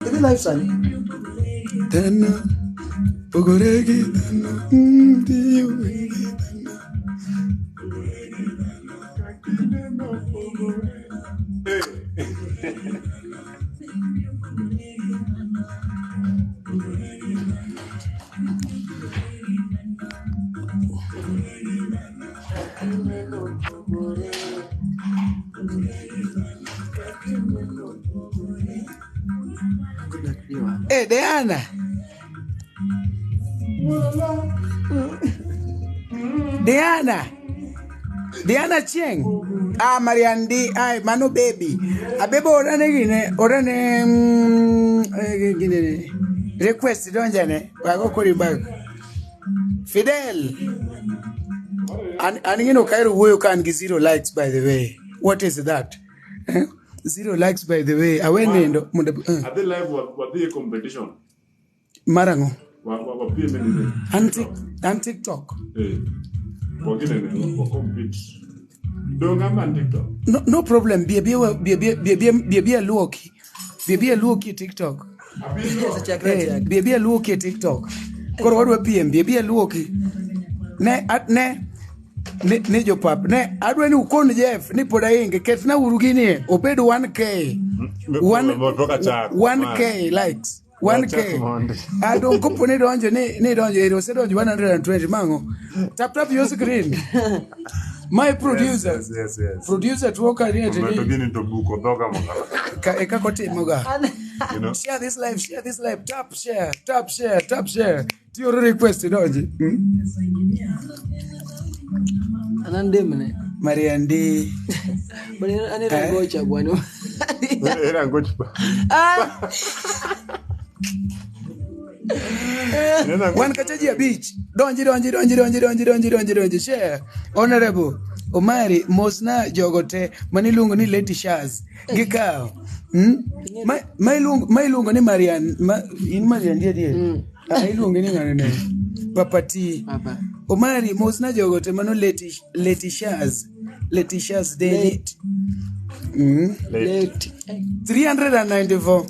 Is it live, son? Tana Pogoregi Tana Hey, Diana. Diana Cheng. Ah, Mariandi. Ay, Manu baby. A baby orane request don't jane. Wago kori bag. Fidel. And you know, Cairo you can get 0 likes by the way. What is that? 0 likes by the way. I went in. Are they live? What the competition? Marango. And TikTok. Compete. Don't come on TikTok. No problem. Be a looky. Be a looky TikTok. Be a looky TikTok. What PM? Be a looky. Ne jo pap ne adwe ni ukon Jeff ni poda inge ketna urugini obed 1k 1k likes 1k I don't company donjo ni donjo ero se donjo 120 mango tap your screen my producer yes producer to work here today begin to book odoga mogala eka kote moga share this live tap share to your request donjo Anandemne Mariandi. But I need to go check one. One Kachajia beach. Don't share. Honorable Omari Mosna Jogote Manilungo ni Leti Shaz. Gikao. My lungo ni Marian in Marian dear. I lungo ni Marian. Papati. Papa. Omari Mosna Jogote Mano Leti Shaz David. Late 394.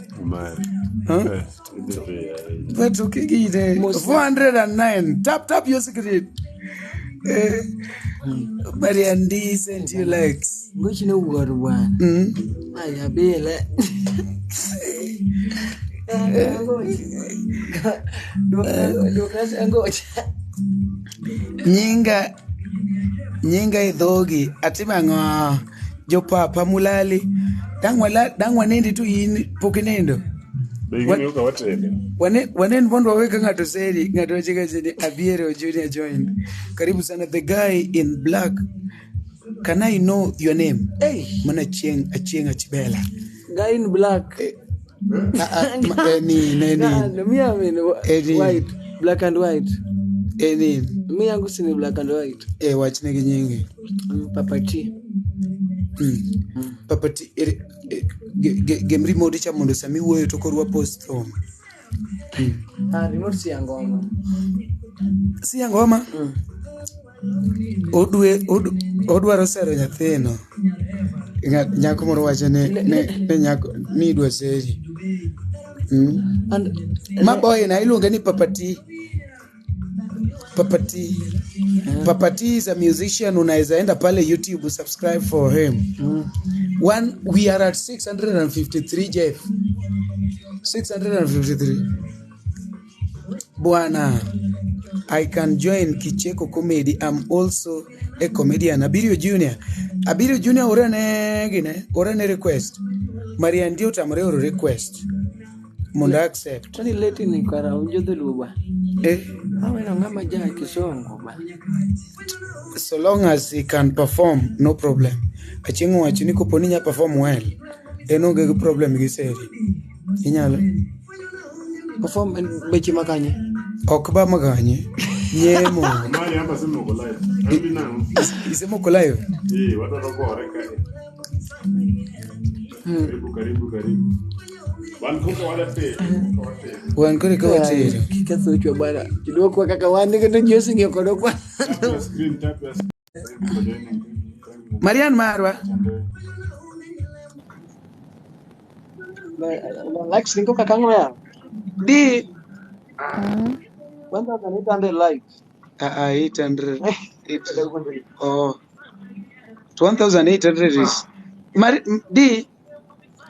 Huh? But okay, 409. Tap your screen. Mariandi sent you likes. Which no word one. I have Nyinga idhogi atimango jopapa mulali dangwa nindi tu in pokinendo wanen bondo waweka ngato seri ngato chika chini abiero junior joined karibu sana the guy in black. Can I know your name? Hey, mana acheng achibela guy in black. White, black and white. Me yangu sini black and white. Wachine ginyingi. Papati. Papati gemri modi cha mondo sami woyo tokorwa post home. Remote si angoma. Si angoma? Odwaro sero nyathino. Nyako moro wacho ne nyako ni dwa seri. And maboy na iluonge ni Papati. Papati is a musician. Unaweza enda pale YouTube, subscribe for him. We are at 653 Jeff. 653. Bwana, I can join Kicheko comedy. I'm also a comedian. Abirio Junior orane request. Maria ndio tamreo request. Munda accept. Tani leti ni kara ujodhe luba. Awe na ngama jaa kisongo ba. So long as he can perform, no problem. Achingu wachini kuponinya perform well. Enoge problem giseri. Inyalo. Perform bechi makanye. Okba maganye. Nyemo. Mali hapa sema uko live. Hebu na. Isema uko live. Watu wako reka. Karibu. Wankore kwa tiro. Kikaso chwa bwana. Kidogo kwa kaka wande kete josi ngekoro kwa. Marian Marwa. likes niko kakangu ya. Di 1,800 likes. 800. Oh, 1,800 is. Di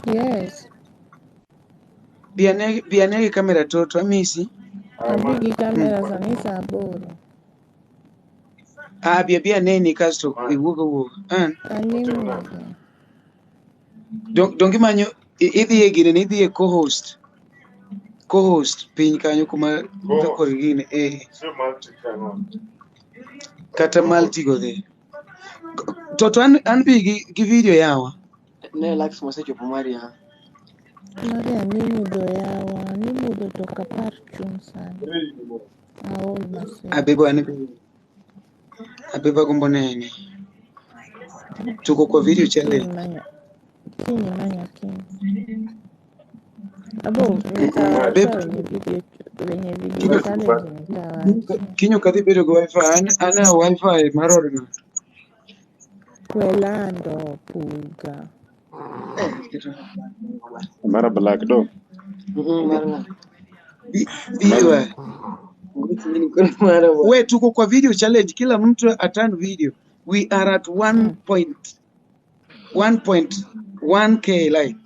Yes. biane kamera toto amisi. Abigi kamera sanisa aboro. Bia neni kasto iwugo. Animo. Dongi manyo idhi e gine idhi e co-host piny kanyo kuma kakor gine kata multi go dhe to an bi gi video yawa Ne likes message of Omari ya. Maria nimudho yawa, nimudho to kapar chung sana. Aol mase. abeba gombo nene tuko kwa video challenge Kini manya kini. Abo, nitawacha wenye video challenge nitawacha. kinyo kadhi bedo go wifi ana wifi marorna Kwelando puga. Mara black dog. Marna. biwa Nguti nini kuna mara wa. we tuko kwa video challenge kila mtu atan video we are at 1.1k like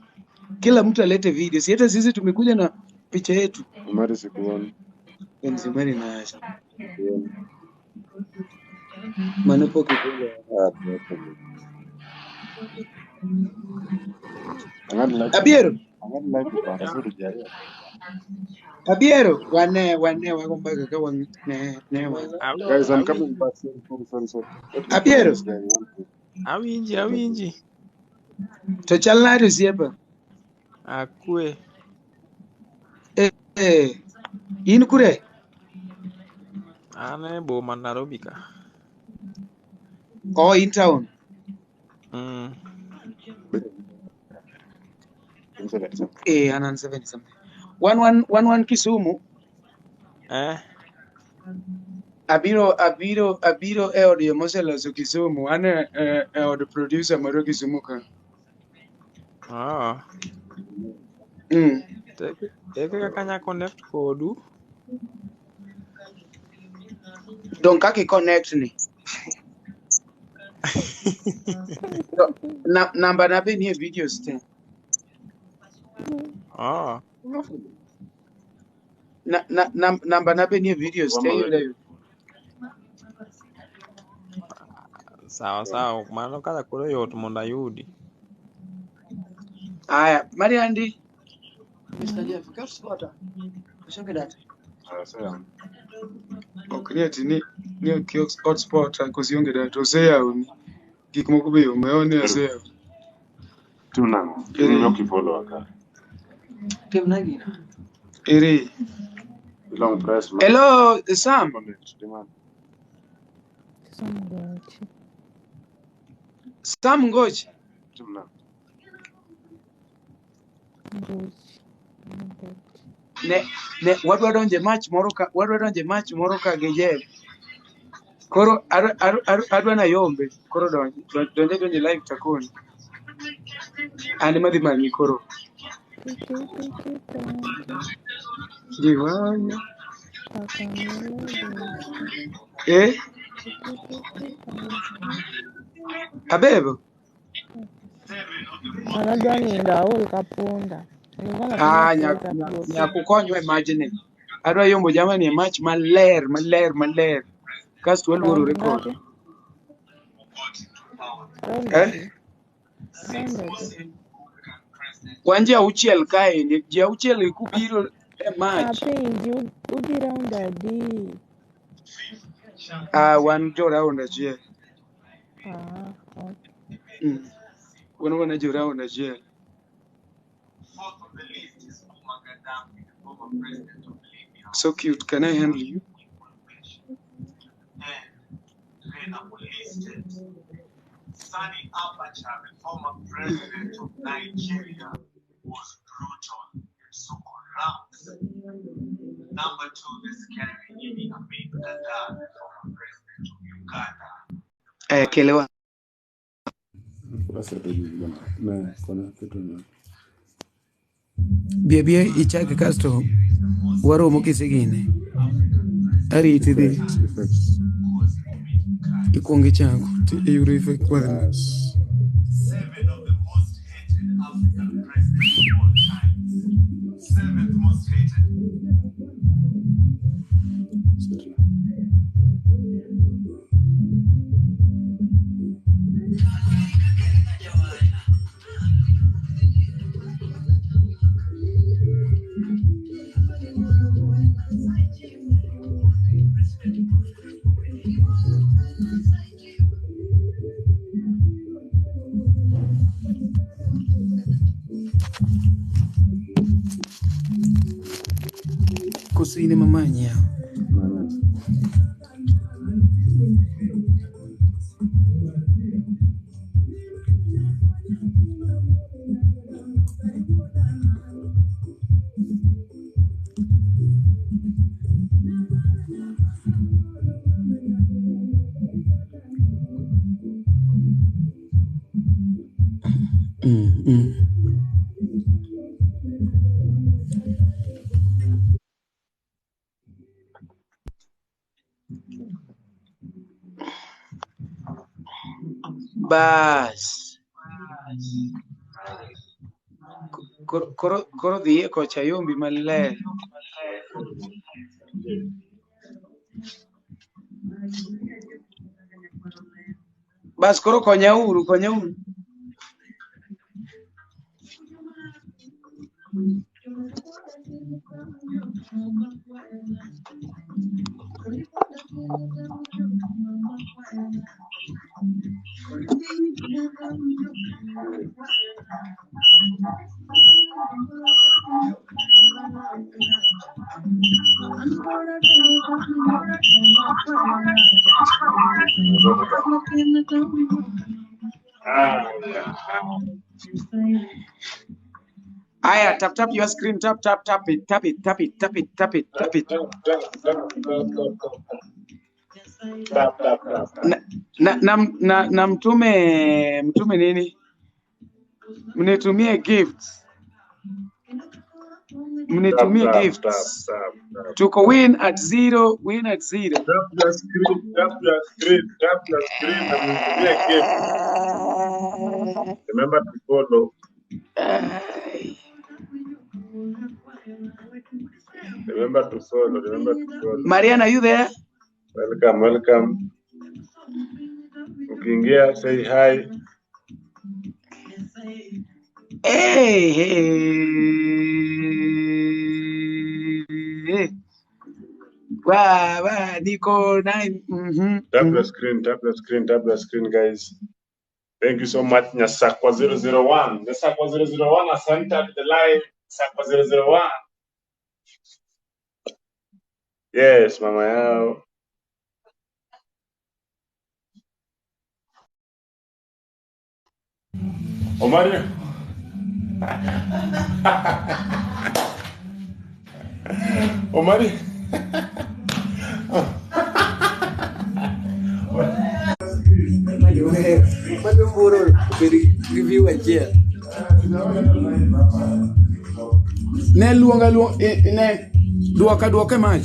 kila mtu alete video si hata sisi tumekuja na picha yetu Omari sikuoni. Omari Nash manopo kipole Abiero wane wagomba kaka wang ne wa Guys, I'm coming back. Sorry. Abiero Awinji. to chalna to siepa Akwe. in kure Ane boma Nairobi ka. in town anan 70 something 11 Kisumu abiro e audio moseloso Kisumu ane e od producer maro Kisumu ka Eke kaka nya connect kodu. Don't kaki connect ni number na be ni videos te number na be ni videos te yule sawa mano kaka koro yot mondo ayudi. Aya Mariandi Mr. Jeff, first quarter. Ushoke data. ok ni ok hotspot kosionge data oseyaw gik moko be umeone oseyaw Tunango. Nyo kifollow aka. Tim nagina. iri Long press. hello Sam Ngochi Tunango. ne wadwa donje match moro ka gi Jeff koro adwa na yombe koro donje live takoni ani madhi manyi koro jiwanya abebo Anadwa nindo aol kapunda. Nyakukonyo imagine adwa yombo jamani match maler kasto waluoro record wan ji auchiel kae ni ji auchiel kubiro e match Udi round adi? wan jo round achiel wan jo round achiel so cute can I handle you Sani Abacha, the former president of Nigeria, was brutal in Soko rounds. Number 2, the scary Idi Amin Dada, the former president of Uganda. Kelewa. Bia ichake kasto waromo kisegine. Ariti dhi. Ikuonge chako. Yuri effect kwa. 7 of the most hated African presidents of all time. 7th most hated. Kusini mamanya. Bas. Koro dhi kocha yombi maler. Bas koro konya uru. Aya, tap your screen, tap it. Na mtume nini? Mnitumie gifts. Tuko win at zero. Tap your screen and mnitumie gift. Remember to follow. Remember to follow. Mariana, are you there? Welcome. Ukiingia, say hi. Hey. Wow, Nico 9. Tap the screen, guys. Thank you so much, Nyasakwa 001. Nyasakwa 001, asante at the live. Nyasakwa 001. Yes, mama yao. Omari. Omari. Ne luonga ne duoka mach.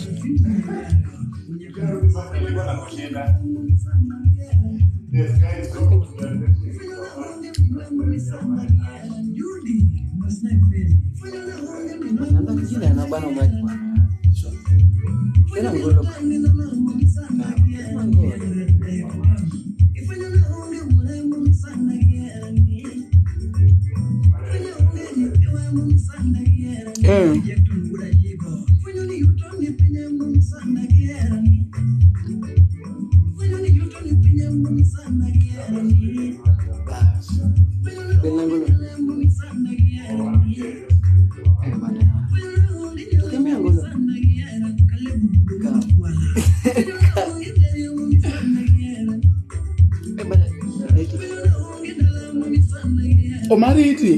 Omari iti.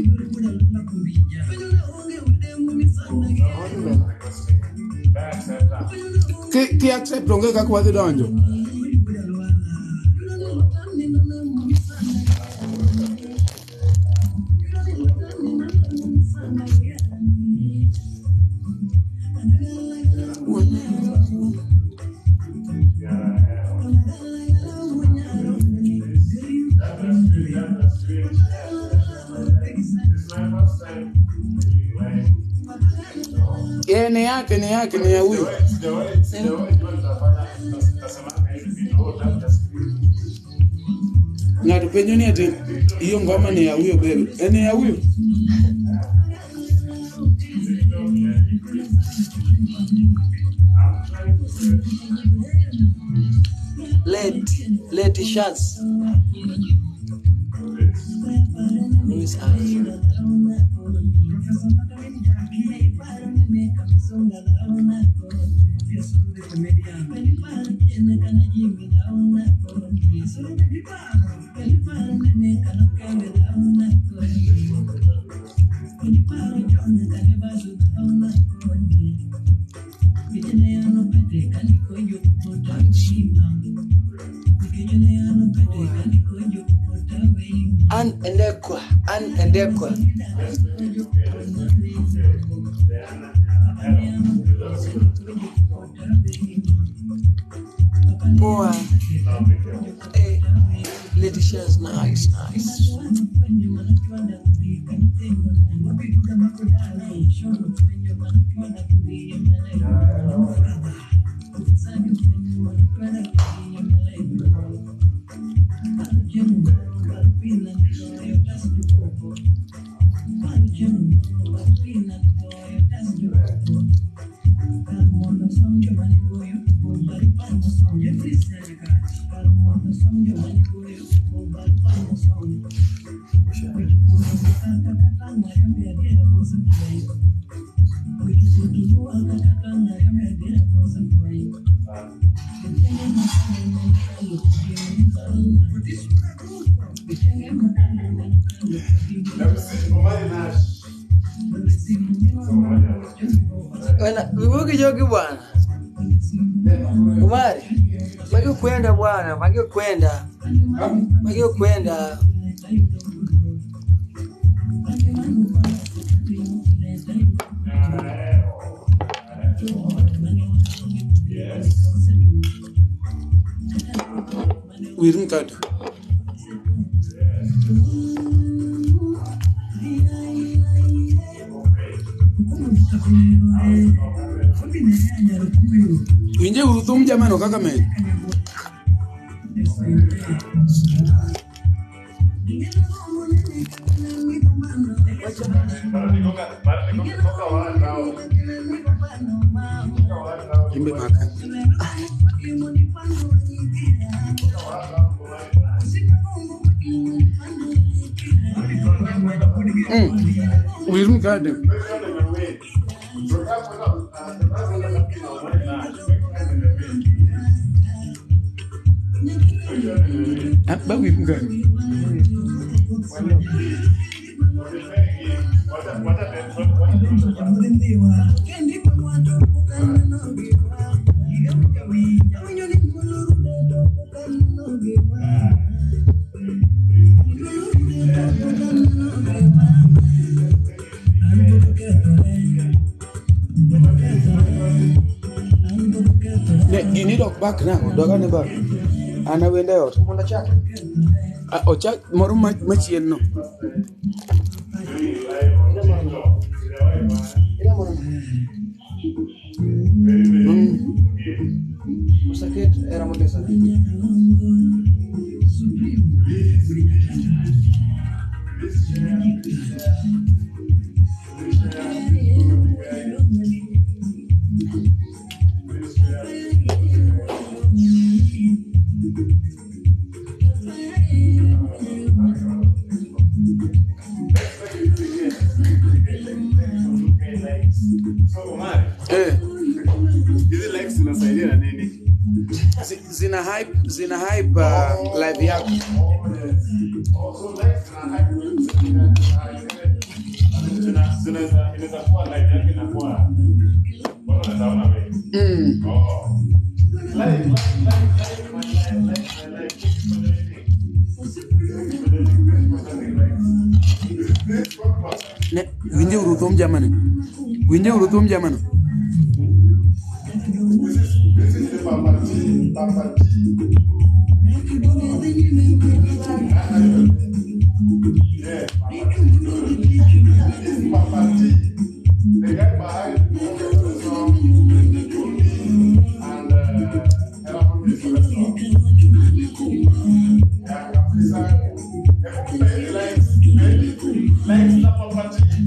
Ki accept onge kaka wadhi donjo. Ni yake ni ya huyu. Na tupenyo ni ati hiyo ngoma ni ya huyo bebe. Ni ya huyo. Let shots. Luis Endekwa. Boy, hey, Lady Shaz, nice. Vivuki jogi bwana. Omari, magio kwenda bwana, magio kwenda. Wirin kad. Winje urutum jamano kaka men. Imbe makan. Wirin kad. Bawi bukan. Ini dok bak na, doga ne bak. Ana wende ot. Honda chake. Ocha moro machien no. Sakit era modesa. Hizi likes zinasaidia na nini? Zina hype live yako. So likes na hype inaweza kuwa live yake inakuwa watu wanaona wewe. Like. Ne winje urutum jamano. This is the papati. Yeah. This is papati. The guy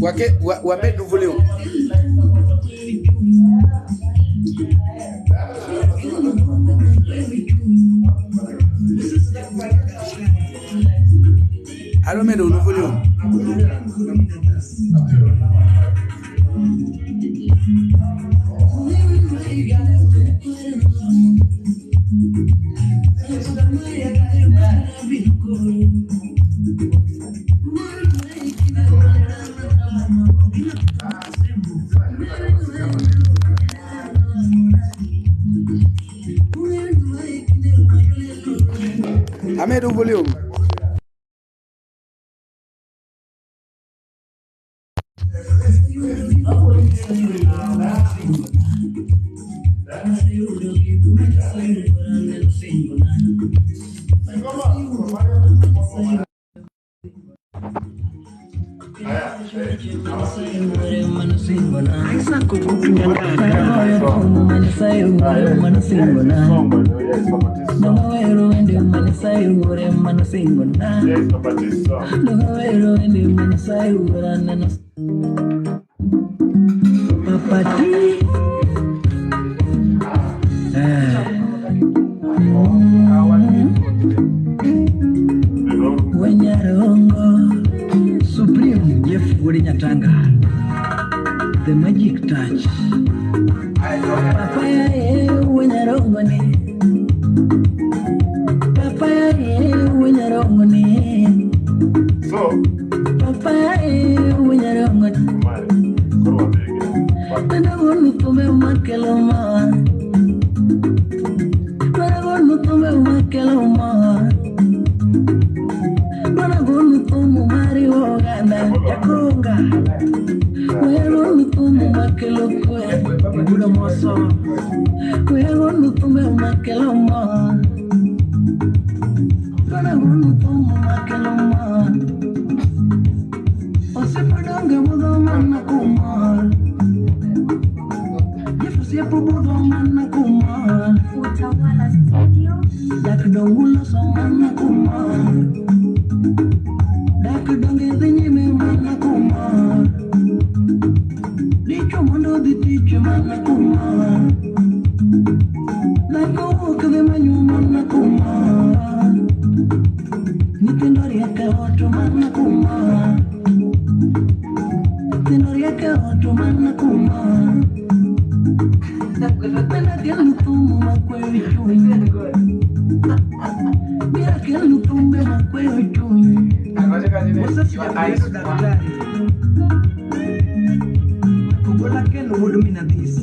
Wape do volume. Allo me do volume. Ame do volume. Supreme Jeff Wuod Nyatanga, the magic touch. Papaya winarongoni, papaya winarongoni, So, papaya winarongoni. Nana wonu tume makeloma, nana wonu tume makeloma. Omari Oganda Yakonga Wero Nutumu Makelo Kwe Budo Moso Wero Nutumu Makelo Ma Wero Nutumu Makelo Ma Osepadanga Budo Mana Kuma Yefusia Budo Mana Kuma Utawala Studio Yakdongula Samana Kuma Dakudonge Zinyime Mana Kuma Dicho Mondo Di Dicho Mana Kuma Lako Woka De Manyu Mana Kuma Nitendori Eka Oto Mana Kuma Nitendori Eka Oto Mana Kuma Pena Gelu Tumu Makwe Vichui Bia Gelu Tumu Makwe Vichui Kubola kelo wudu minadis.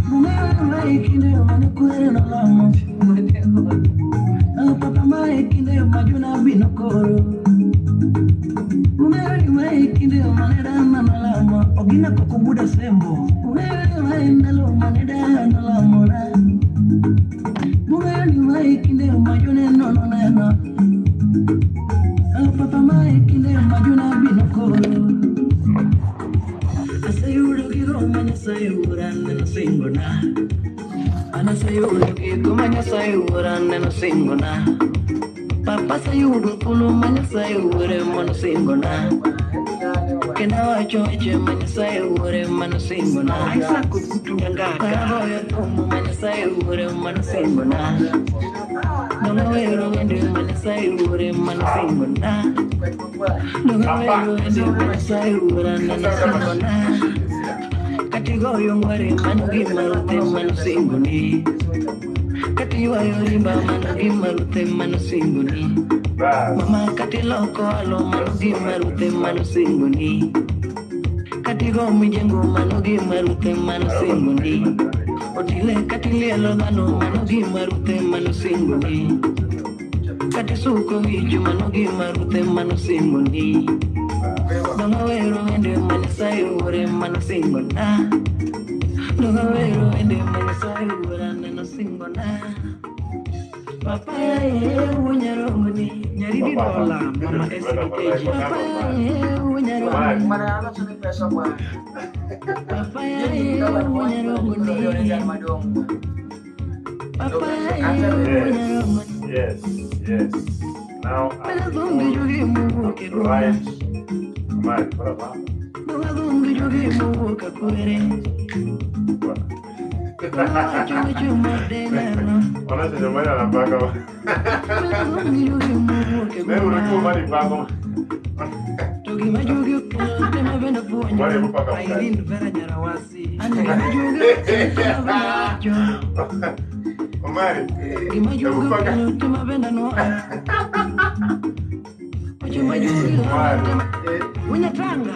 Mumeo maikinde manukwere na lama. Papa maikinde majuna binokoro. Mumeo maikinde maneda na lama. Ogina kukubuda sembo. Mumeo maindalo maneda na lama. Mumeo maikinde majuna no. Papa maikinde majuna binokoro. Asayudo kiro manya sayuran na singona. Ana sayudo kiro manya sayuran na singona. Papa sayudo pulo manya sayure mano singona. Kena wacho eche manya sayure mano singona. Aisa kututanga karaboyo tomu manya sayure mano singona. Nunga wero wende manya sayure mano singona. Nunga wero wende manya sayure mano singona. Katigoyo ngware mano gimarute mano singoni. Katiwayo rimba mano gimarute mano singoni. Mama katiloko alo mano gimarute mano singoni. Katigo mijengo mano gimarute mano singoni. Otile katilielo dano mano gimarute mano singoni. Katisuko wiju mano gimarute mano singoni. Nunga wero wende mano sayure mano singona. Nunga wero wende mano sayure mano singona. Yes. Now I'm right. Omari, what about? Ona senyumana na paka. Leo unakuwa Omari pako. Omari mpaka mkali. Omari. Mpaka. Nyatanga.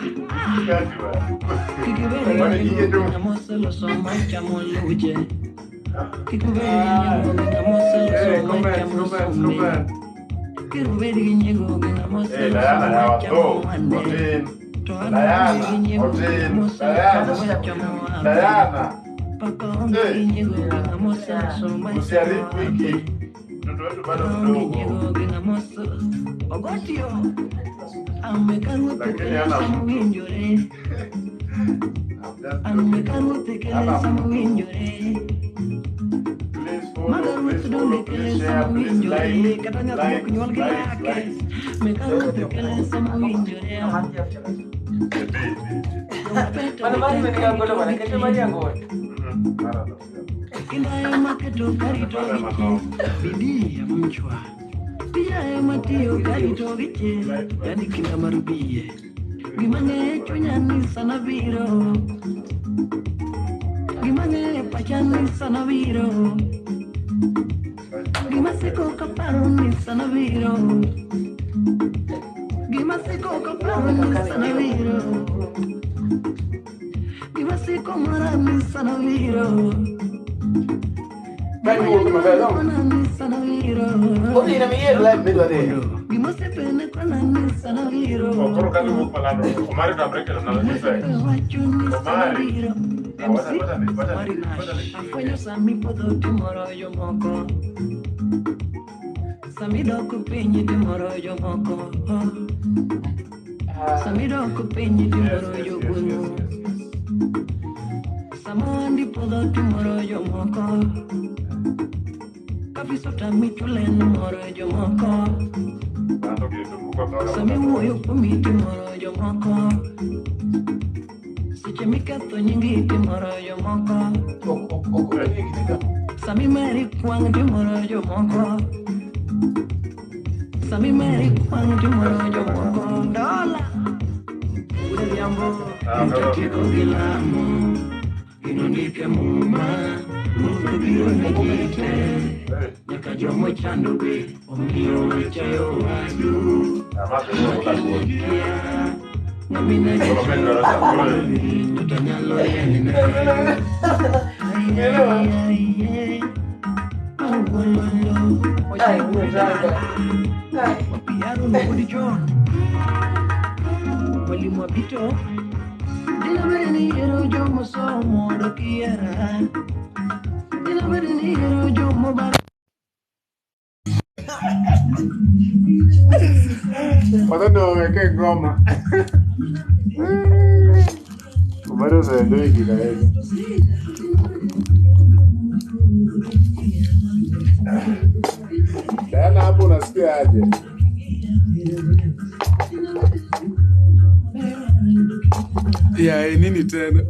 Nini tena?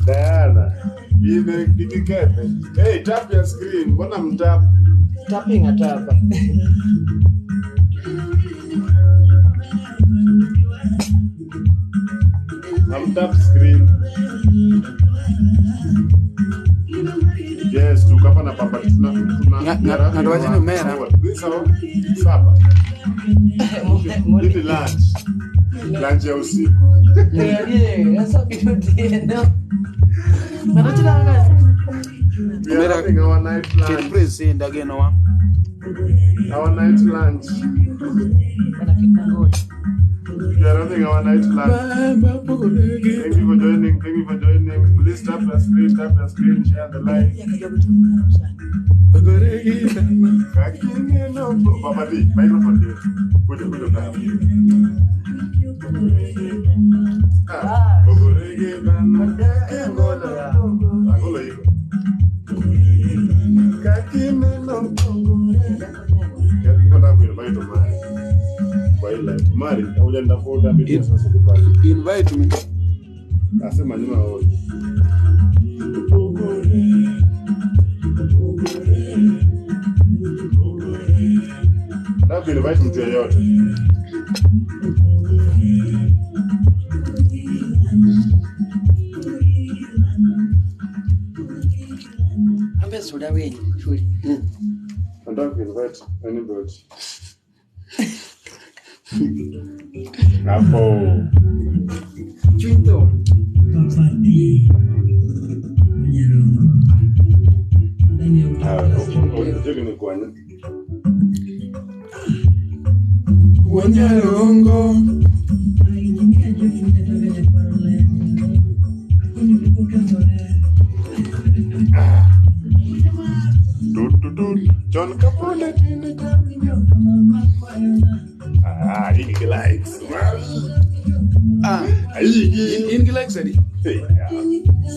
Diana, hey, tap your screen. Mbona mtap? Tapping atapa. I'm tap screen. Yes, tukapa na papa tuna Ngatwaje mera. This how sapa. Nini lunch? Lunch ya usiku. Sasa bidii We are having our night lunch. Our night lunch. We are having our night lunch. Thank you for joining. Thank you for joining. Please tap the screen, share the live. Papa D, microphone there. Put it down. Omari, invite me. Asema nyuma wewe. Nataka invite mtu yeyote. Ambe soda wewe shuli. Nataka invite anybody. Hapo. Chwito. Wanyarongo. John Capone. He likes. In likes adi.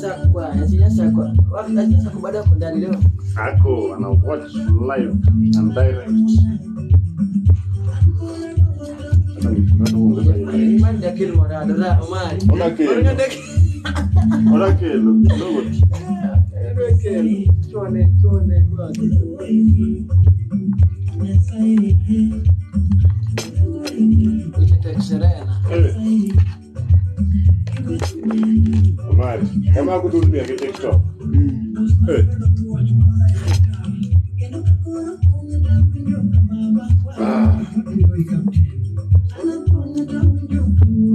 Sakwa, sakwa. Wakati sakwa baada kundani leo. Ako ana watch live and direct. Manda kilmo na dada Omari. Ona kelo. Look. Chone bwana. Uchetekserena. Omari, kama kutumia TikTok.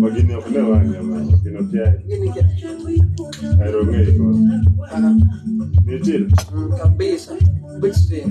Wageni wakuna wanyama, wageni aerongei kwa. Nitil. Kabisa. Bitse.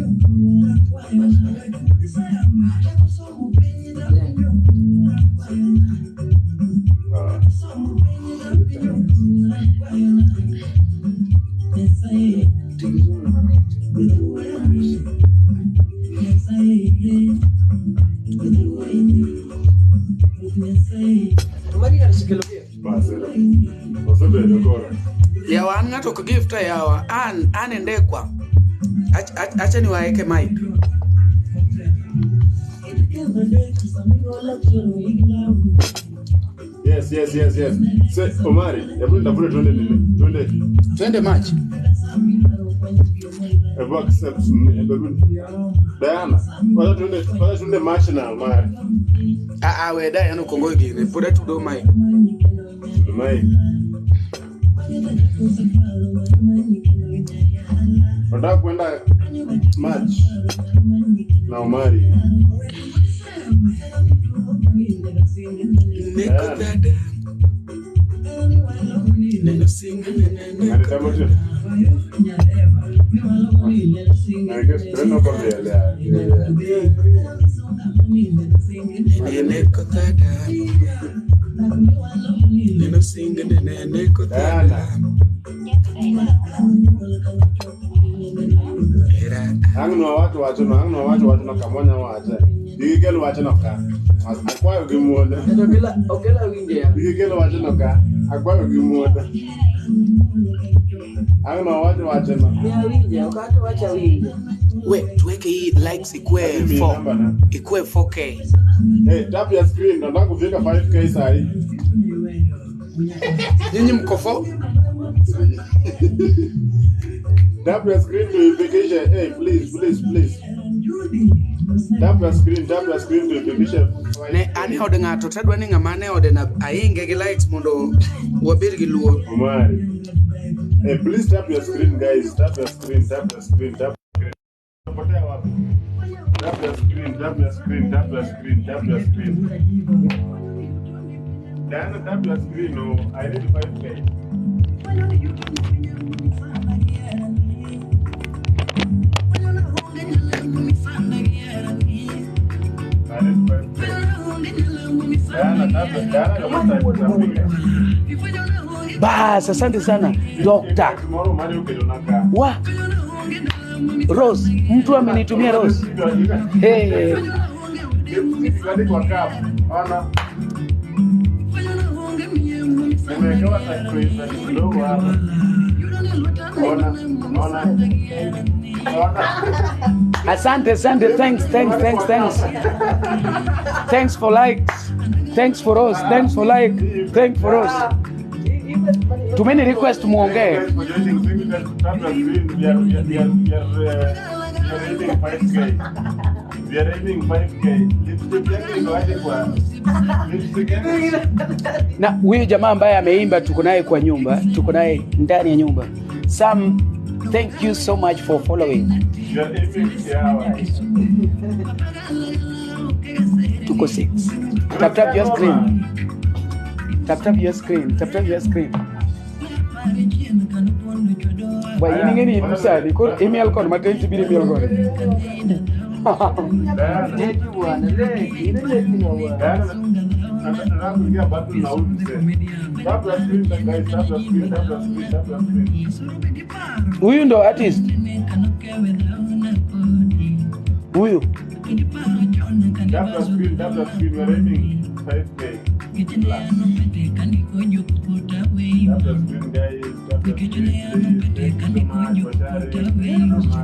Yawa an ng'ato ko gift yawa an endekwa. Acha ni waeke mic. Yes. Say Omari, hebu ndavule twende nini? Twende match. Hebu accept Diana. Wala twende match na Omari. We Diana kongo gine. Put it to do mic. Nataka kwenda match na Omari. Angno watu na kamonya waje. Digigelo waje na ka. Akwayo gimuoda. Ogela windia. Digigelo waje na ka. Akwayo gimuoda. Angno watu waje na. Mia windia, ukato wacha windia. We, tuweke hii likes ikue 4K. Hey, tap your screen, nataka kufika 5K sahi. Nyinyi mko 4? Tap your screen to notification. Hey, please. Tap your screen to notification. Ne ani ode ngato tadwa ni ngamane ode na ainge gi likes mondo wabir gi luo. Omari. Hey, please tap your screen, guys. Tap your screen. Potea wapi? Tap your screen. Diana, tap your screen. No, I need 5K. Bas, asante sana Dokta. Wa Rose, mtu amenitumia Rose. Hey. Asante, thanks. Thanks for likes. Thanks for us. Thanks for like. Thanks for us. Too many requests muongee. We are rating 5K. Na huyu jamaa ambaye ameimba tuko naye kwa nyumba, tuko naye ndani ya nyumba. Sam, thank you so much for following. We are aiming Tuko 6. Tap your screen. Tap your screen. Why ini ngeni ibusa ni ko email kon maten tibiri email kon. Huyu ndo artist. Huyu.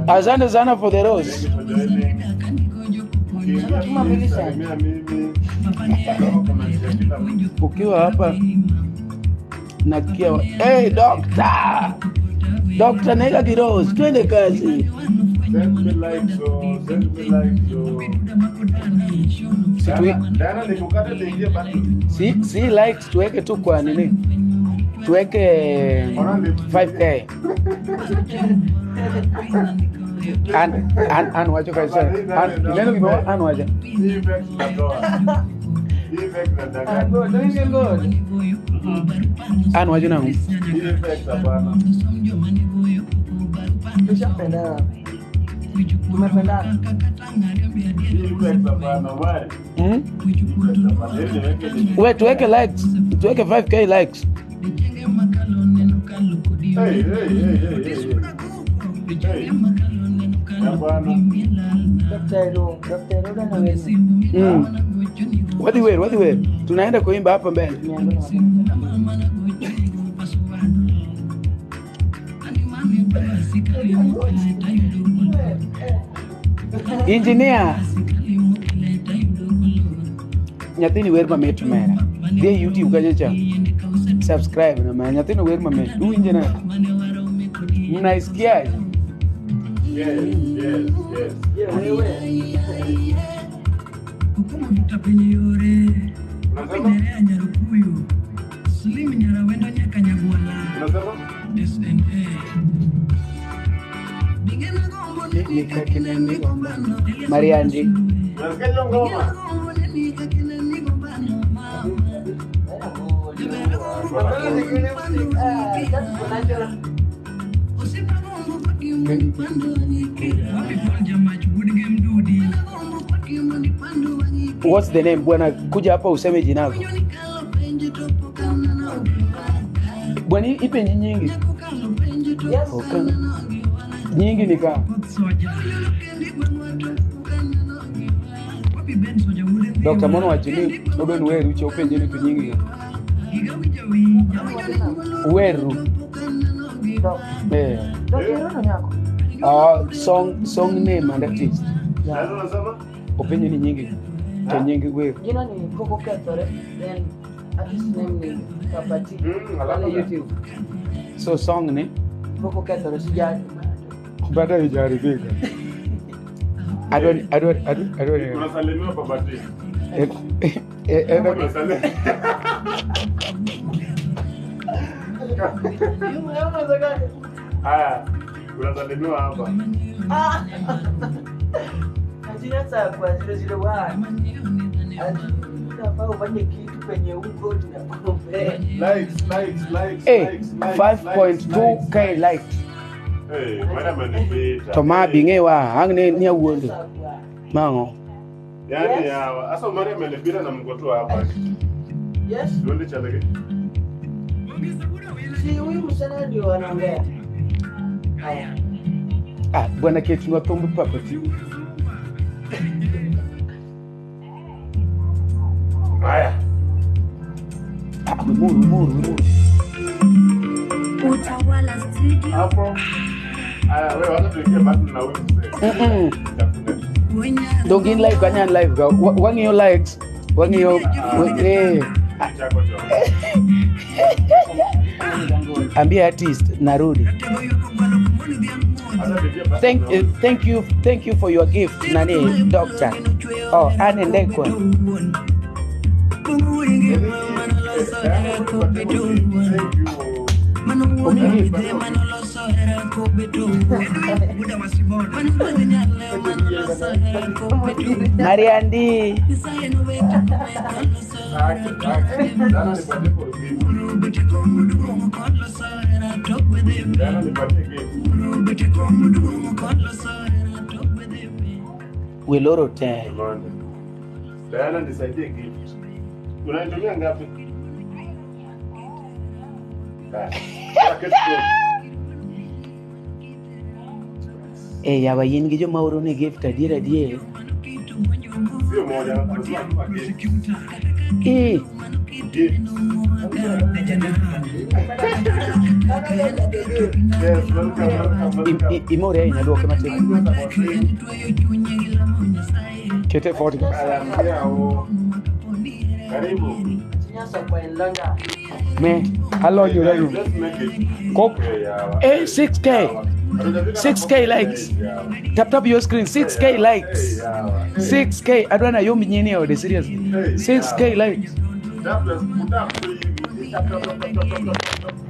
Asante sana for the rose. Ukiwa hapa nakia, hey Doctor Nega Giros, twende kazi. Send me like so. Si likes tuweke tu kwa nini? Tuweke 5K. An wacho kaisa. Neno kibo an wacha. An wacho na Tumependana. We tuweke likes, tuweke 5K likes. Hey. What do you wear? Tunaenda kuimba hapa mbele. Engineer nyathini wer mamet mera dhi YouTube kacha subscribe na mara nyathini wer mamet du engineer mnaisikia Yes. Mariandi What's the name? Bwana kuja hapa useme jina lako. Bwana ipe nyingi. Okay. Nyingi ni kama Dr. Mono wachini oben weru cha upenje ni nyingi. Weru. Song name and artist. Opinion ni nyingi. Cha nyingi weru. Jina ni Coco Ketore, then artist name ni Kapati. Ala YouTube. So song ni Coco Ketore sijai. Bada hijaribika. I don't Unasalimiwa babati. Unasalimiwa hapa. Ajina saa kwa 001. Unafaa ufanye kitu penye uko tunakuombea. Likes. 5.2K likes. Hey, mana manipita. Toma bingewa hangne ni awuondo. Mango. Yani ya asa Omari amenipita na mgoto hapa. Yes. Ndio chalege. Si huyu msana ndio anaongea. Haya. Bwana Keti wa Tombo Property. Haya. Muru. Utawala Studio. Hapo. Wewe wacha tuingie button na wewe mzee. Dongin live kanyan live ga. Wangi yo likes. Wangi yo Chako jo. ambia artist narudi. Thank you for your gift nani doctor. Anendekwa. Mariandi. Wiloro te. Diana nisaidie gift. Unaitumia ngapi? Ya bayin gijo mauro ne gift adira die. Sio moja, lazima gift. Yes, welcome. Imore ai nado kama te. Kete 40. Karibu. Nyasa kwa London. Me, hello you ready? Let's make it. Kok. 6K. 6K likes. Tap your screen. 6K likes. 6K. I don't know you mnyeni au seriously. 6K likes.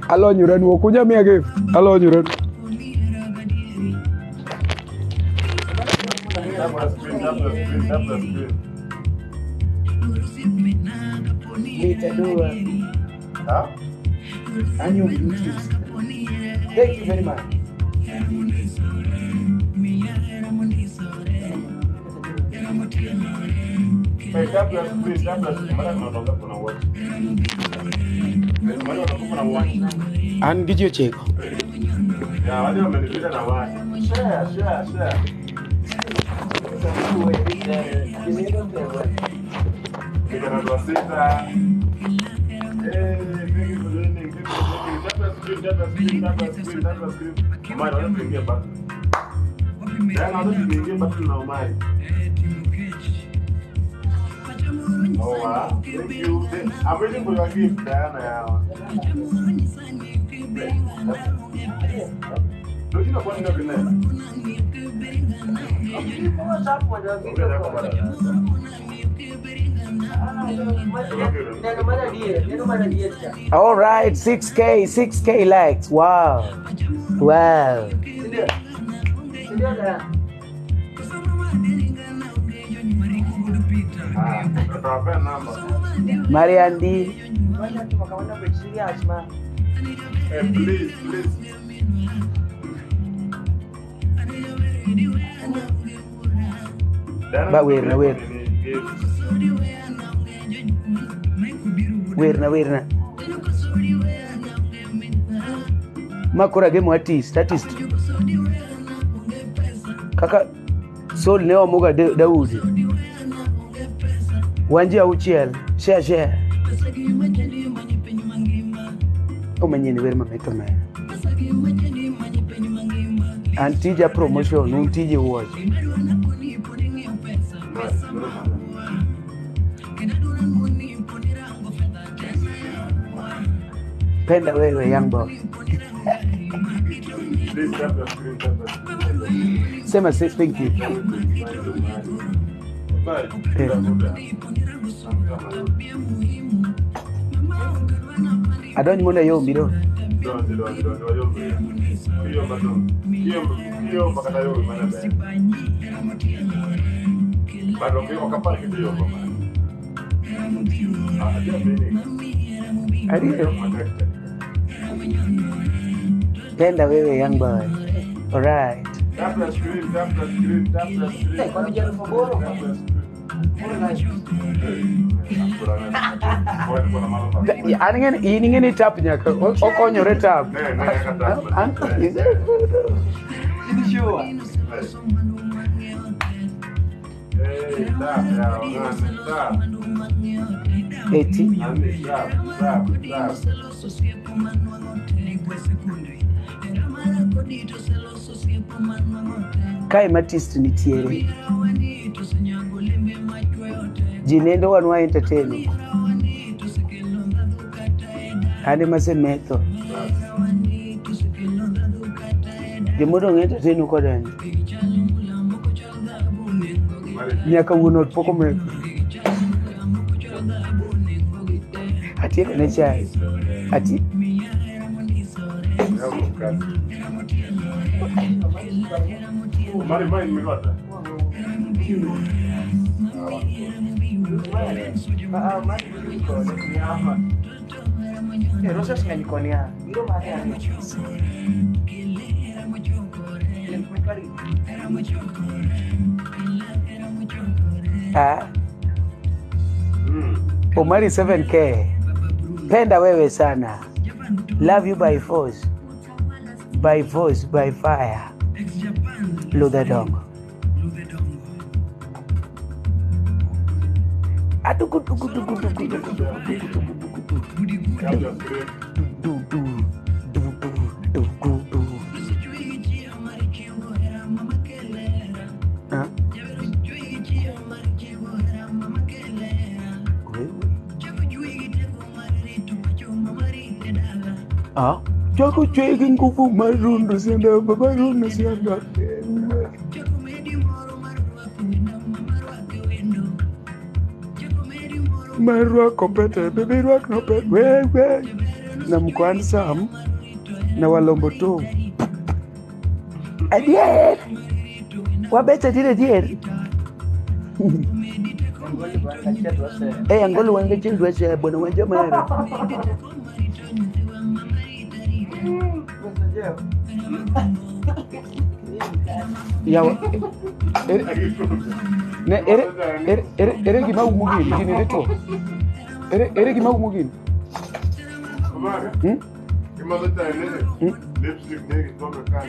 Hello nyurani wokuja mia gift. Hello nyurani. Nitadua. Huh? And you YouTube. Thank you very much. And did you check? Yeah, wale wamenipita na wani. Share. Nikana kwa sita. Thank you for joining. Tap the screen. Omari, wala tuingie button. Diana, wala tuingie button na Omari. Oh, wow. Thank you. I'm waiting for your gift, Diana. Don't you know what you're doing? All right, 6K likes. Wow. Mariandi. Hey, please. Ba werna. Makora game artist. Kaka Soul ne omoga Daudi. Wanji auchiel. Share. Omenyeni wer mameto me. Antija promotion, untije watch. Penda wewe young boy. Sema thank you. Adoni mona yo mbiro. Hiyo bakata yo maana bado. Bado ngiko kapali kidogo kwa maana. Penda wewe young boy. All right. Tap the screen. Ing'eni tap nyaka okonyore tap. Is it? Sure. Eti. Kae matist nitiere. Jinendo wanwa entertain. Ade mase metho. Jomodong entertain kodani. Nyaka wuon ot pok ometho. Atieko ne chai. Ati. Omari mai nimepata. Rosa singanyikonia. Omari 7K. Penda wewe sana. Love you by force. By force, by fire. Ludadongo. Jago chegin kuku marundo sianda babarundo sianda. Marwako pete, bebe rwak no pete, wewe. Na mkwani sam, na walombo to. Adier! Wabete dire dier. Angolo wange childwa se bona wanja mara. Yawa. Ne ere gima umugin gini reto. Ere gima umugin. Omari. Imazeta nene. Lipstick nege toka kana.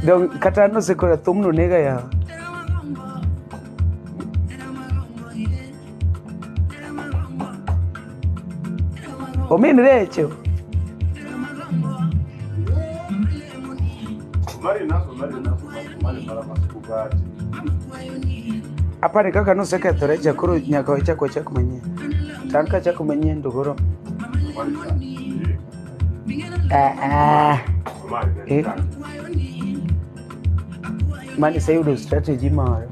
Donc kata no se kora thumno nega ya. Omin recho. Omari para masikubati. Apare kaka no se kethore chakoro nyaka wachako chako manyien. Tan ka chako manyien to koro. Mani sayudo strategy maro.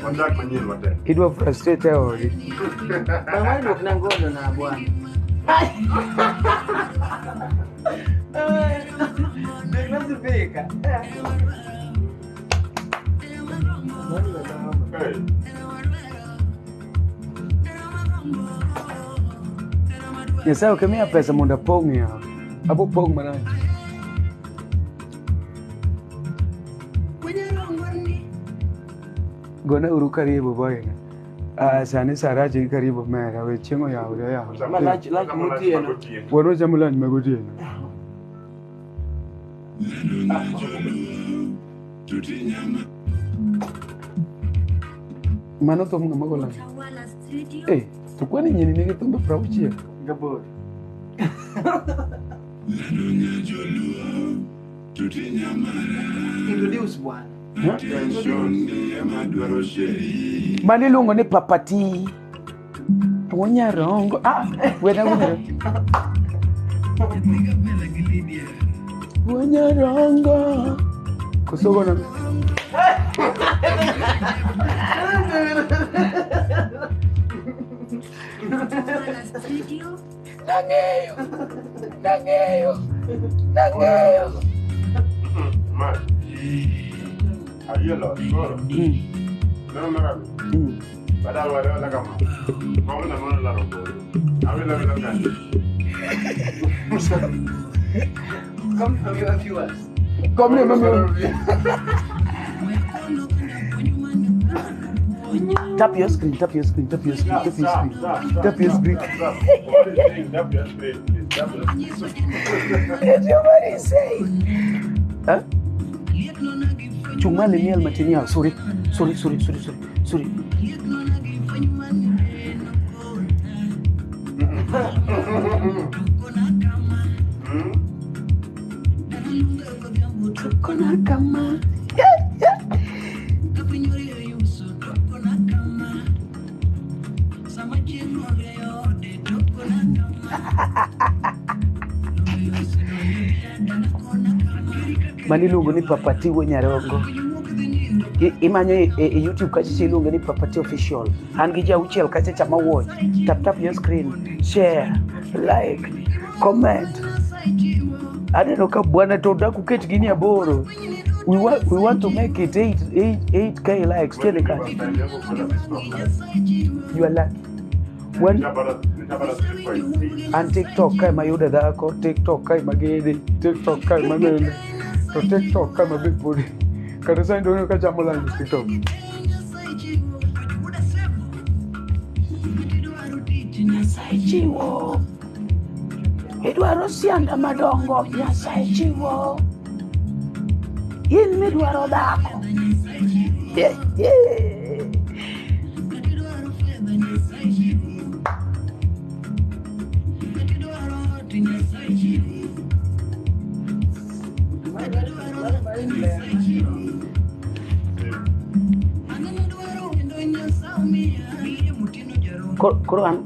Kondak manyien wate. Idwa frustrate ori. Bang'ani dok na ngono na bwana. Nasipika. Hey. Nyasaye okemiya pesa mondo apong' ya. Abo pong' marach. Gona uru karibu boy. Sani saraji karibu mera we chiemo ya ure ya. Lach mutieno. Wano chamo lunch magotieno. Mano to mga magolan. Tukwani nyini nige tumbe prauchia. Gabor. Introduce bwana. Mani lungo ni papati. Wonyarongo. Wena. Wonyarongo. Kusogo na. Nangeyo. Omari. Ayelo, goro. No mara. Bada wala kama. Kwa na mwana la robo. Awela kan. Come from your viewers. Come here, mami. Tap your screen. Stop your screen. What is Omari saying? Huh? Chumale miel matiniao. Sorry. Tukona kama. Maniluongo ni Papati Nyarongo. Imanyo YouTube kacha iluongo ni Papati Official. An gi jauchiel kacha chama watch. Tap your screen, share, like, comment. Aneno ka bwana to daku ket gini aboro. We want to make it 8k likes tele ka. You are lucky. When and TikTok kai mayuda dhako, TikTok kai magede, TikTok kai magede, to TikTok kai mabig body. Kada sa ndo ka chamo lang TikTok. Nyasaye chiwo. Idwaro sianda madongo, Nyasaye chiwo. In midwaro dhako. Yeah. Koro an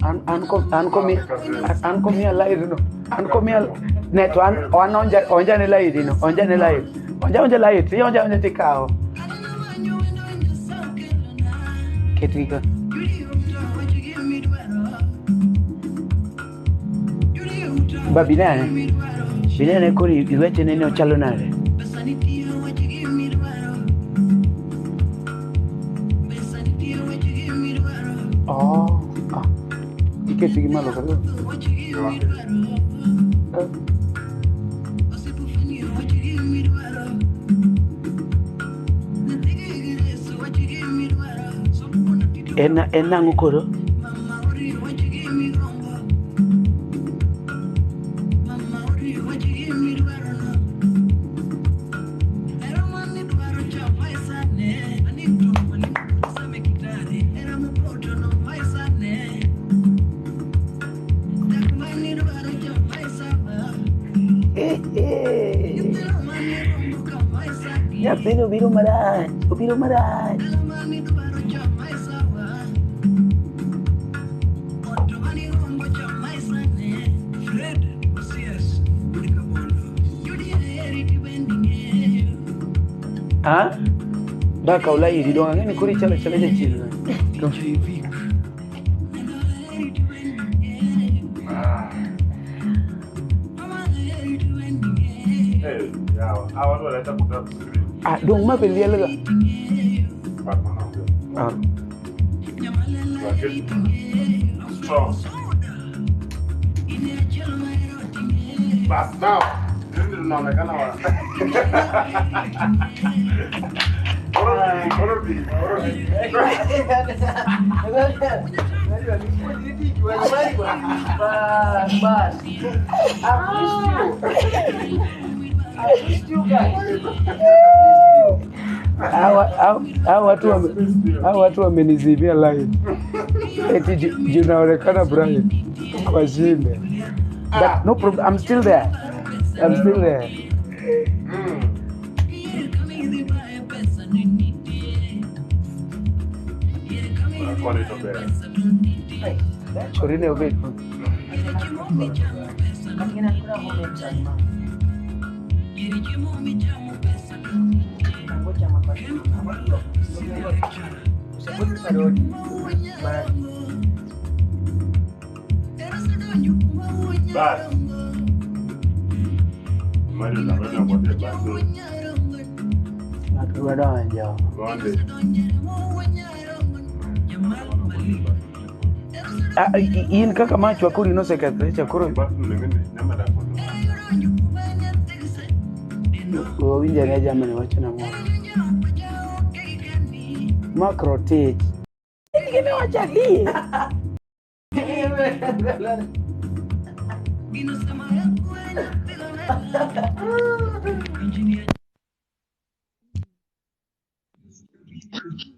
komia live no. An komia net one onja ne live no. Onja ne live. Onja live. Onja tikao. Ketrika. Binane kori iweche nene ochalo nade. Iketi gimalo kalo. Enango koro. Ya pero biro maraj. Ah? Baka ulai di doang ini kuri chala jecil. Dong ma belia lega. Basta. No me ganaba. Hao watu wamenizibia live. Eti jinaonekana Brian kwa shinde. But no problem, I'm still there. Chorine obet. Bas. Omari unafanya kwa bas. Natuwa danja. Bonde. In kaka macho akuri no sekatre chakoro. Winja ga jamani wacho na mo. Macro teach kimewacha hii.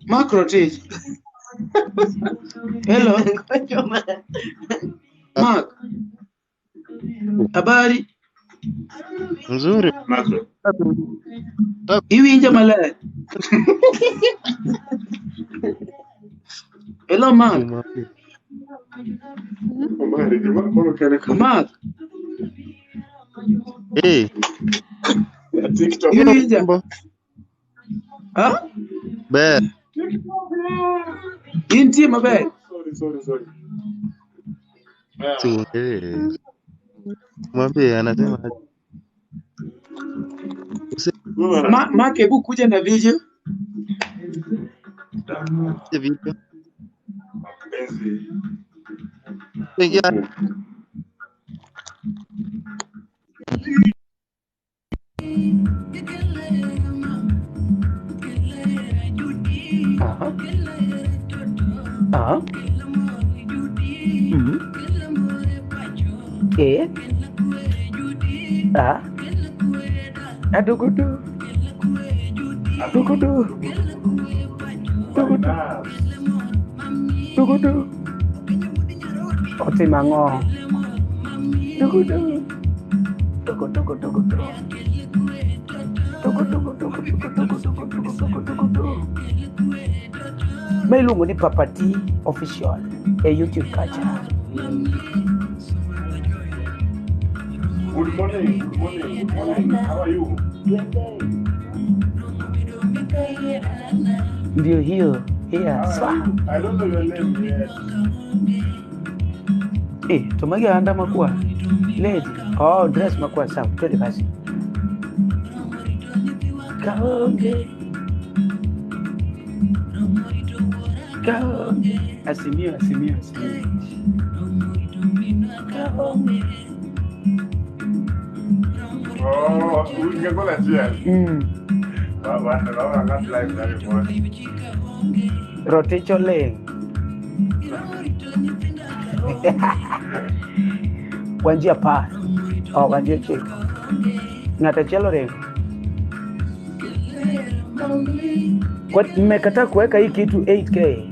Macro teach. Hello. Mark. Habari? Nzuri. Macro. Hivi nje malaya. Hello Mark. Omari, Mark. Eh. TikTok. Hivi nje. Ah? Be. Inti mabe. Sorry. Tuongee. Mwambie anasema Mark, hebu kuja na video. video. Mapenzi. Ingia. Adukudu. Oti mango. Dukudu. Mailungu ni Papa T official a YouTube culture. Good morning. How are you? Ndio hiyo. Here. I don't know your name yet. Tumagia anda makua. Lady. Oh, dress makua sawa. Twende basi. Kaonge. Asimio. Kaonge. Oh, we can go like that. What live very much. Rotecho leng. Wanjia pa. Oh, wanjia chik. Ngata chelo reng. Kwa mmekataa kuweka hii kitu 8K.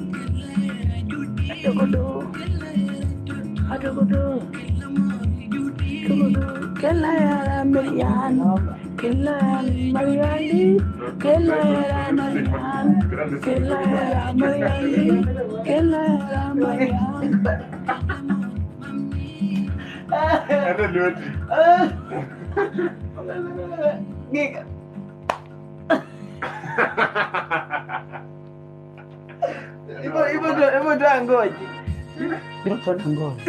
Adogodo. Kela ya Mariano. Kela ya Mariani. Kela ya Mariani. Kela ya Mariani. Kela ya Mariani. Ada duit. Giga. Ibu tu angoji. Ibu tu angoji.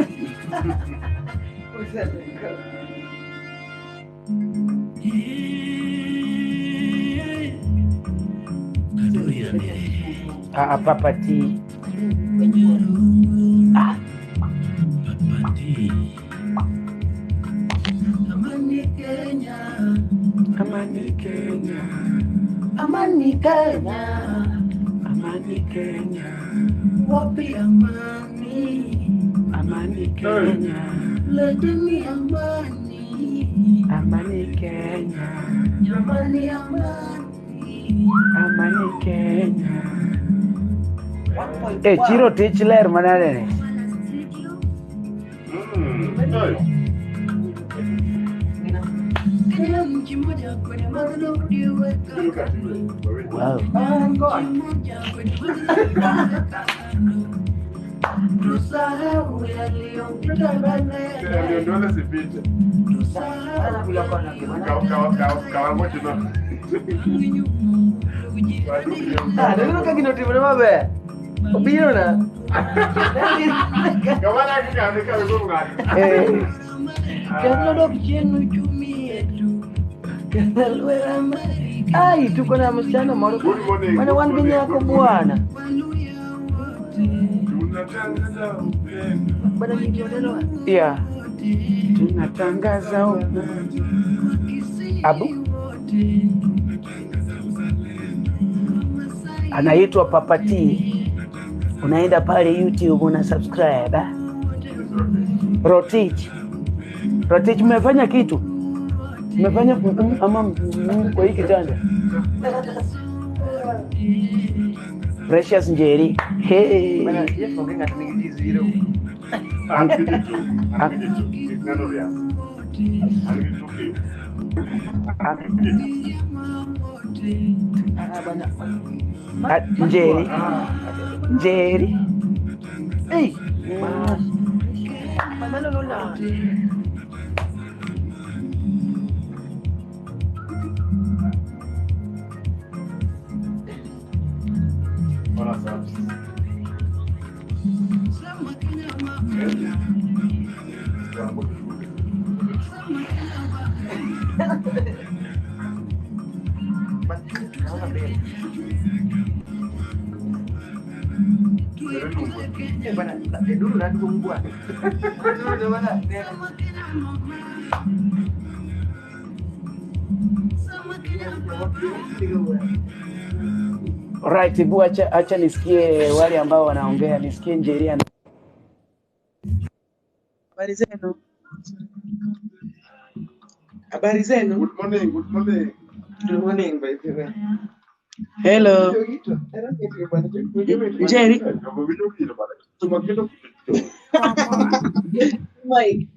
Papa T. Amani Kenya. Wapi amani? Amani Kenya. Leteni amani. Amani Kenya. Jamani amani. Amani Kenya. Chiro Tichler manane. Wow. Ai, tuko na msichana moro. Maana wanbinya yako bwana. Yeah. Tunatangaza Abu anaitwa Papa T. Unaenda pale YouTube una subscribe. Rotich. Rotich mmefanya kitu? Mmefanya ama kwa hiki kitanda? Precious Njeri. Hey. Bana, yes, ongea ni zero. Njeri. Njeri. Hey. Manalo lola. Hola, Sam. Bana, dulu na tunggu. Dulu bana. Right, hebu acha nisikie wale ambao wanaongea, nisikie Njeri. Habari zenu? Habari zenu? Good morning, good morning. Good morning, by the way. Hello. Njeri. Mike.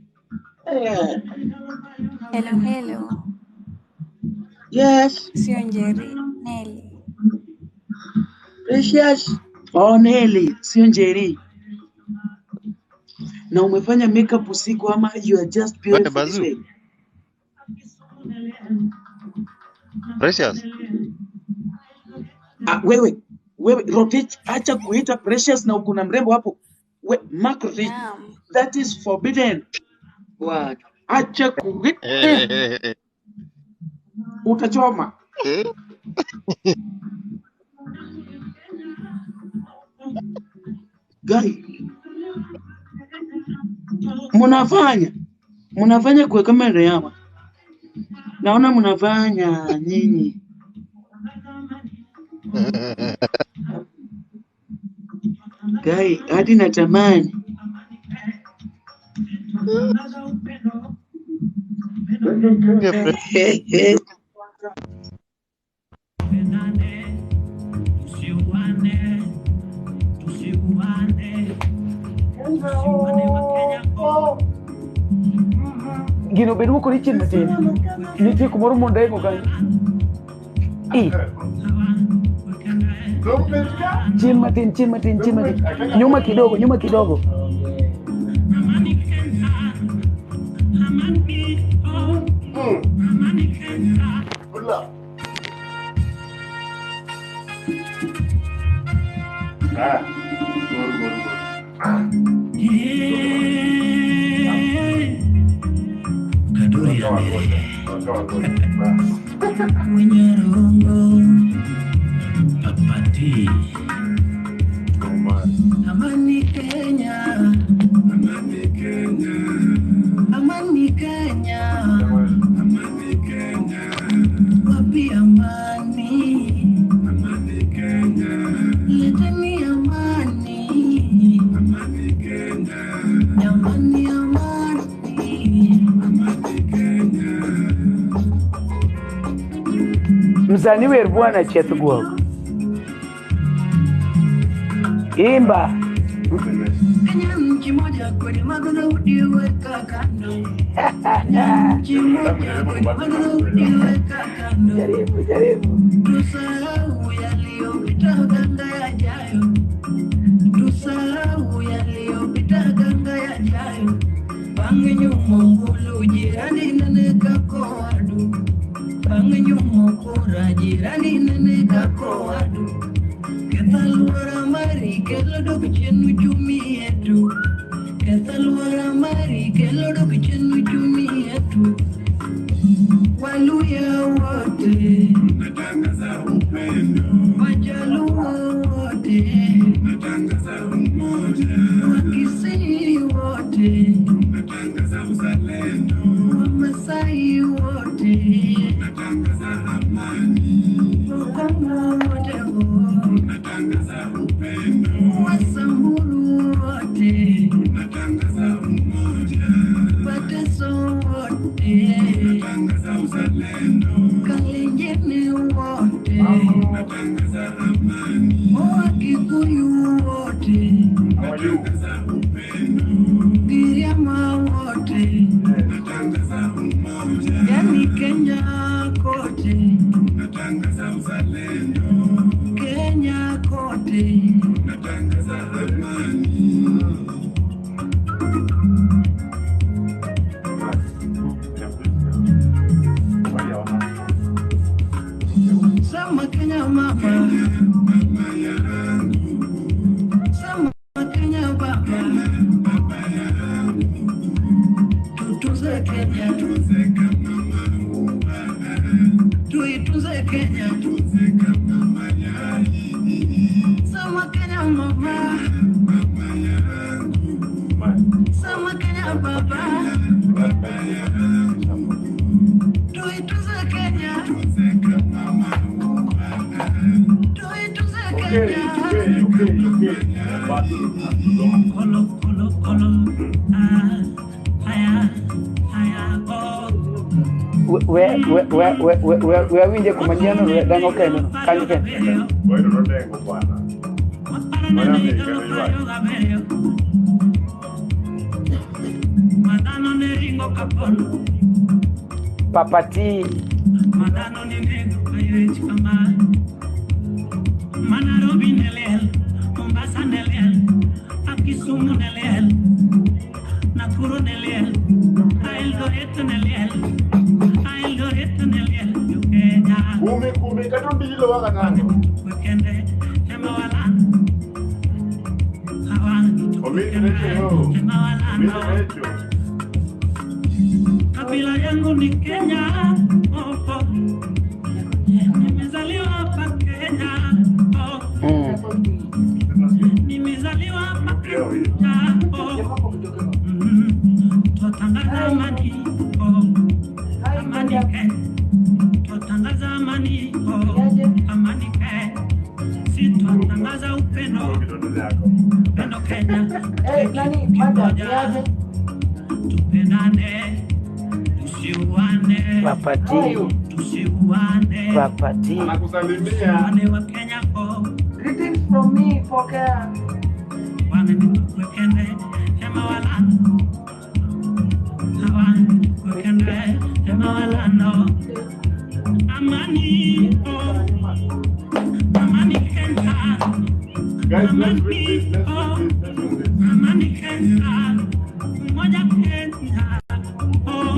Hello, hello. Yes. Sio Njeri, Nelly. Precious. Oh, Nelly, sio Njeri. Na umefanya makeup usiku ama you are just beautiful this way? Precious. Wewe Rotich, acha kuita Precious na ukuna mrembo hapo. Mark Rotich, that is forbidden. What? Acha kuita. Utachoma. Guy. Munafanya kwa kamera yama. Naona munafanya nyinyi. Guy, hadi natamani. Gino bedu ko licin matin. Niti ko morum mondai ko kan. Chin matin. Nyuma kidogo. Amani Kenya. Wapi amani? Leteni amani. Amani. Msanii wetu bwana Chetugwa. Imba. Kenya nchi moja kwenye magano udiweka kando. Nchi moja kwenye magano udiweka kando. Jaribu. Tusahau yaliyopita, ganga yajayo. Tusahau yaliyopita, ganga yajayo. Pange nyuma ngulu jirani neneka koadu. Pange nyuma kura jirani neneka koadu. Ketalwara mari kelodok chenu chumi yetu. Ketalwara mari kelodok chenu chumi yetu. Waluya wote natangaza upendo. Wajaluo wote natangaza umoja. Wakisii wote natangaza uzalendo. Wamasai wote natangaza amani. Wakongo wote natangaza upendo. Kalenjini wote natangaza amani, Wakikuyu wote natangaza upendo, Giriama wote natangaza umoja, yani Kenya kote natangaza uzalendo, Kenya kote natangaza amani. Sama Kenya mama, mama yangu. Sama Kenya baba, baba yangu. Tutunze Kenya, tutunze kama maua. Tuitunze Kenya, tutunze kama mayai. Sama Kenya mama, mama yangu. Sama Kenya baba, baba yangu. Tuitunze Kenya, tutunze kama maua. Okay. Where we just kumanyano dango keno kanyi keno. Wewe ndo ndengo bwana. Bwana Madano neringo kapolo. Papati. Madano neringo kayechi kama. Manarobi nelel, Mombasa nelel, Akisumu nelel, Nakuru nelel, Eldoret nelel, Kenya. Kumi katundilo waka nango. Wekende emawalan. Hawan. Omiri necho. Emawalan. Kabila yangu ni Kenya. Oh. Nimezaliwa hapa Kenya. Nimezaliwa hapa Kenya. Tutangaza amani. Amani Kenya. Tutangaza amani. Amani Kenya. Si tutangaza upendo. Upendo Kenya. Nani mada? Tupendane. Tusiuane. Papati. Tusiuane. Papati. Anakusalimia. Wane wa Kenya ko. Greetings from me, Pokea. Wane wekende emawalan. Wane wekende emawalan no. Amani oh. Amani Kenya. Guys, let's Amani read this. oh. Amani Kenya. Umoja Kenya. Oh.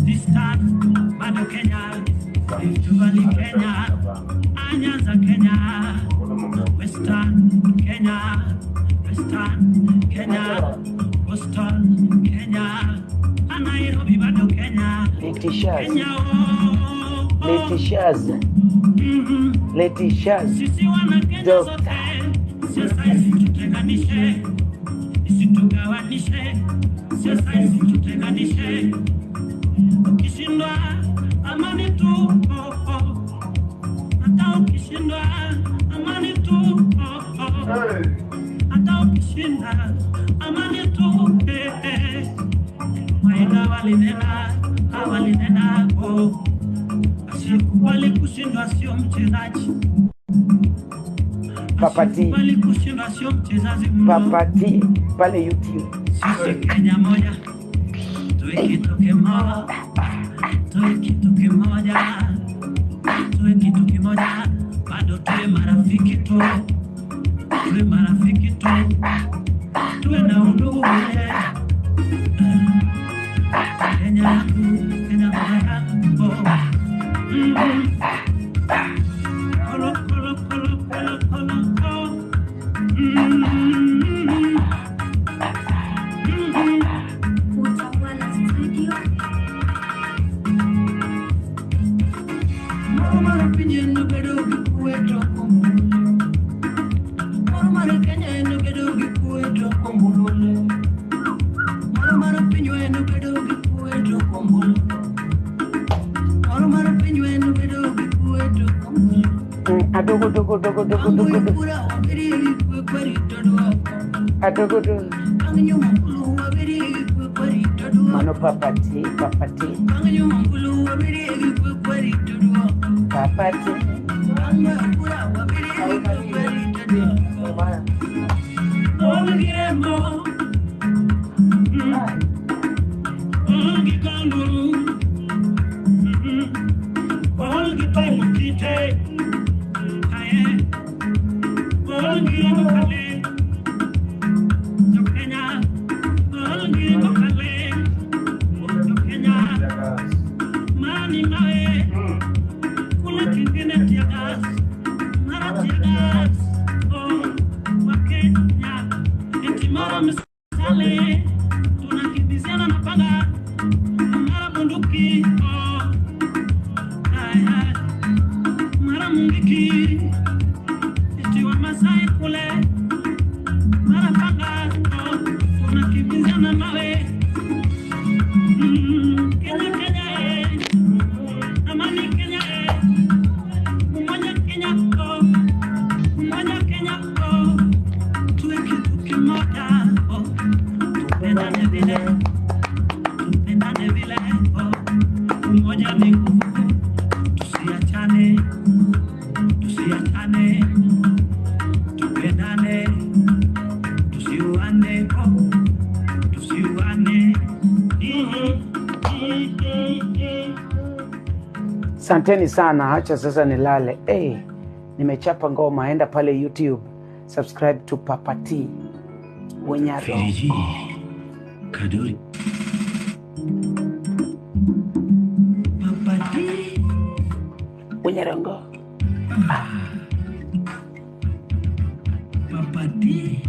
This time, bado Kenya. Valley Kenya. Anyanza Kenya. Western Kenya. Western Kenya. Boston Kenya. Nairobi bado Kenya. Kenya oh. Letishaz. Sisi wana Kenya zote. Siasa isitutenganishe. Isitugawanishe. Siasa isitutenganishe. Ukishindwa amani tu hata ukishindwa amani tu hata ukishinda amani tu waenda walinena asikubali kushindwa sio mchezaji. Papati. Asikubali kushindwa sio mchezaji. Papati pale YouTube. Sisi Kenya moja. Tuwe kitu kimoja. Tuwe kitu kimoja. Bado tuwe marafiki tu. Tuwe na undugu moja. Kenya moja. Kolo. Utawala studio. Mara pinyendo bedogi kueto kumbulule. Mara kenyendo bedogi kueto kumbulule. Mara pinyendo bedogi kueto kumbulule. Mara pinyendo bedogi kueto kumbulule. Adogo. Kura obiri kwari todwa. Adogo. Anyo mukulu obiri kwari todwa. Mano papati. Papati. Santeni sana, hacha sasa nilale. Nimechapa ngoma, enda pale YouTube, subscribe to Papati Wenyaro. Kaduri. Papati Wenyarongo. Papati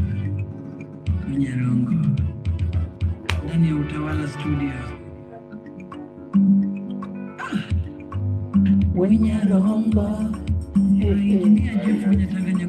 Wenyarongo. Ndani ya Utawala Studio. Wenyarongo. Nyatanga